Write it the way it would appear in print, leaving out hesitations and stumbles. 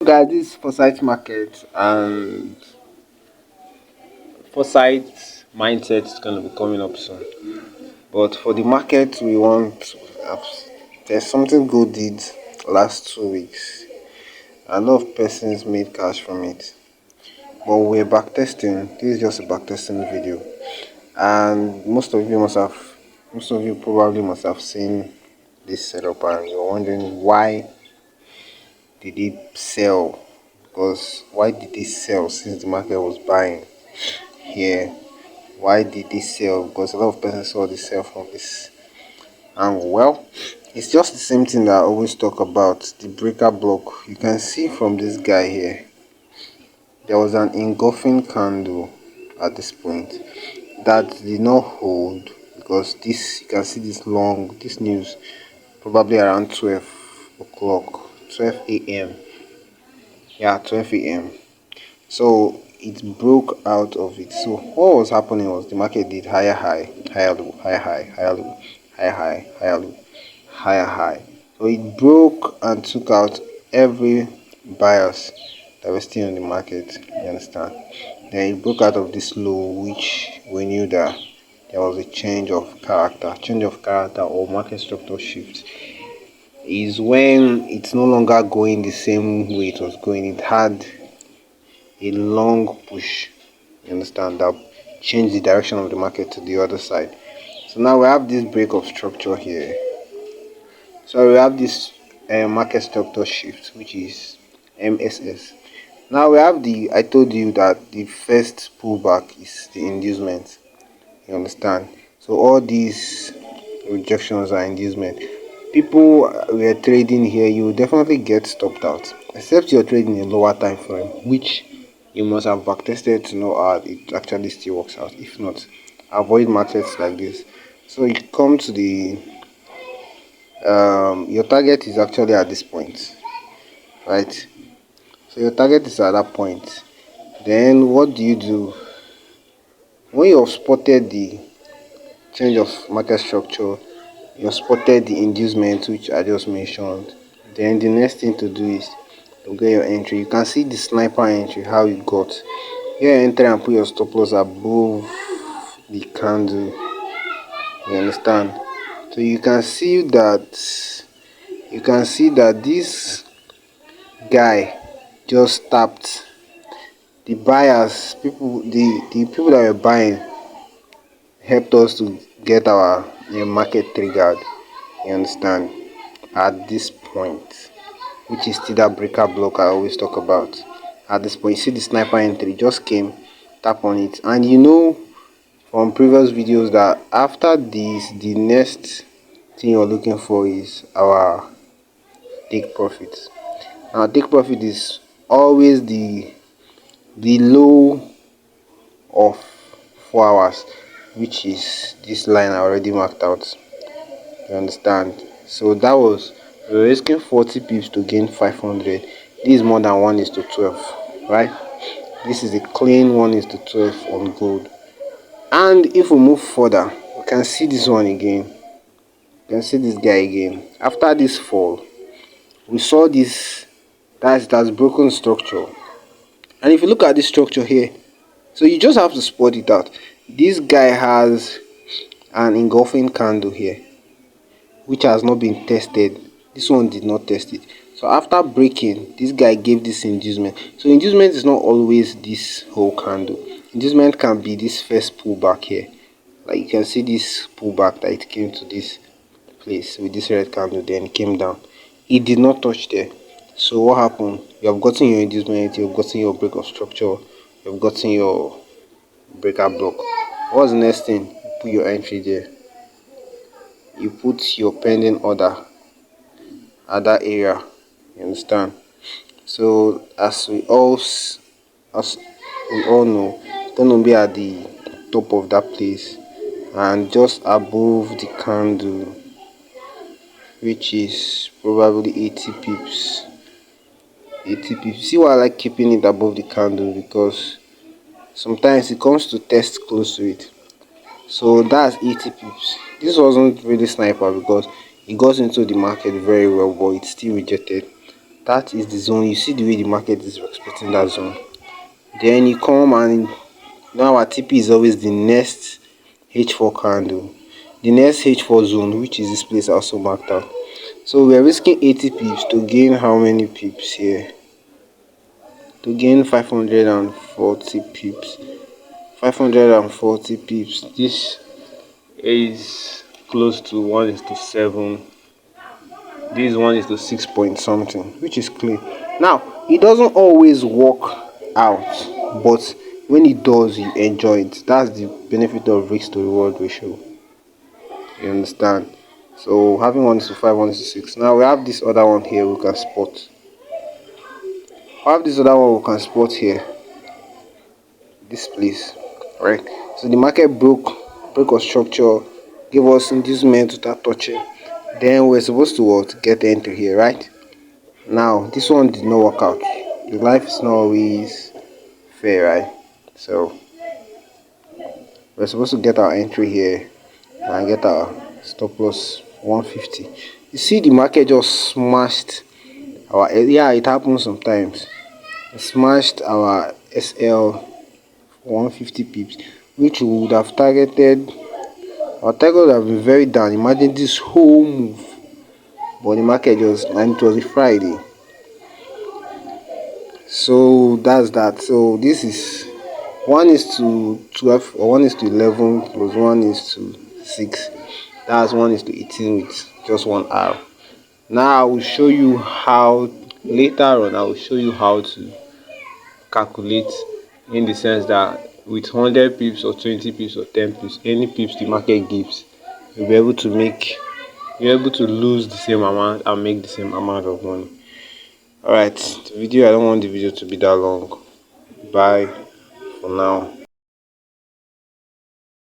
Guys, this is foresight market, and foresight mindset is going to be coming up soon. But for the market, we want there's something good did last 2 weeks. A lot of persons made cash from it. But we're backtesting. This is just a backtesting video, and most of you probably must have seen this setup, and you're wondering why did it sell? Because why did it sell since the market was buying here? Why did this sell? Because a lot of persons saw this sell from this angle. Well, it's just the same thing that I always talk about, the breaker block. You can see from this guy here, there was an engulfing candle at this point that did not hold, because this, you can see this news probably around 12 o'clock, 12 a.m. Yeah, 12 a.m. So it broke out of it. So what was happening was the market did higher high, higher low, higher high, higher low, higher high, higher low, higher high. So it broke and took out every buyers that were still in the market. You understand? Then it broke out of this low, which we knew that there was a change of character or market structure shift. Is when it's no longer going the same way it was going. It had a long push, you understand, that changed the direction of the market to the other side. So now we have this break of structure here. So we have this market structure shift, which is MSS. Now we have I told you that the first pullback is the inducement, you understand. So all these rejections are inducement. People were trading here, you will definitely get stopped out, except you're trading a lower time frame, which you must have backtested to know how it actually still works out. If not, avoid markets like this. So you come to the your target is actually at this point, right? So your target is at that point. Then what do you do when you have spotted the change of market structure? You have spotted the inducement, which I just mentioned. Then the next thing to do is to get your entry. You can see the sniper entry, how you got. You enter and put your stop loss above the candle. You understand? So you can see that this guy just tapped the buyers. The people that were buying helped us to get our market triggered. You understand? At this point, which is still that breaker block I always talk about. At this point, you see the sniper entry just came, tap on it, and you know from previous videos that after this, the next thing you're looking for is our take profit. Now take profit is always the low of 4 hours, which is this line I already marked out. You understand? So that was, we were risking 40 pips to gain 500. This is more than 1:12, right? This is a clean 1:12 on gold. And if we move further, we can see this one again. You can see this guy again. After this fall, we saw this, that's broken structure. And if you look at this structure here, so you just have to spot it out. This guy has an engulfing candle here, which has not been tested. This one did not test it. So after breaking, this guy gave this inducement. So inducement is not always this whole candle. Inducement can be this first pullback here. Like you can see this pullback that it came to this place with this red candle, then it came down. It did not touch there. So what happened? You have gotten your inducement, you have gotten your break of structure, you have gotten your breaker block. What's the next thing? You put your entry there. You put your pending order at that area. You understand? So as we all know, it's gonna be at the top of that place and just above the candle, which is probably 80 pips. 80 pips. See why I like keeping it above the candle? Because sometimes it comes to test close to it. So that's 80 pips. This wasn't really sniper because it got into the market very well, but it still rejected. That is the zone. You see the way the market is respecting that zone. Then you come and now our TP is always the next H4 candle, the next H4 zone, which is this place also marked out. So we are risking 80 pips to gain how many pips here? To gain 540 pips. 540 pips. This is close to 1:7. This one is to 6 point something, which is clean. Now it doesn't always work out, but when it does, you enjoy it. That's the benefit of risk to reward ratio. You understand? So having 1:5, 1:6. Now we have this other one here we can spot. We have this other one we can spot here. This place, right? So the market broke our structure, gave us inducement to start touching. Then we're supposed to what? Get entry here, right? Now this one did not work out. The life is not always fair, right? So we're supposed to get our entry here and get our stop loss 150. You see the market just smashed our, yeah, it happens sometimes. It smashed our SL 150 pips, which we would have targeted. Our target would have been very down. Imagine this whole move, but the market just, and it was a Friday. So that's that. So this is 1:12 or 1:11 plus 1:6. That's 1:18 with just 1 hour. Now I will show you how later on. I will show you how to calculate, in the sense that with 100 pips or 20 pips or 10 pips, any pips the market gives, you'll be able to make, you're able to lose the same amount and make the same amount of money. Alright, the video, I don't want the video to be that long. Bye for now.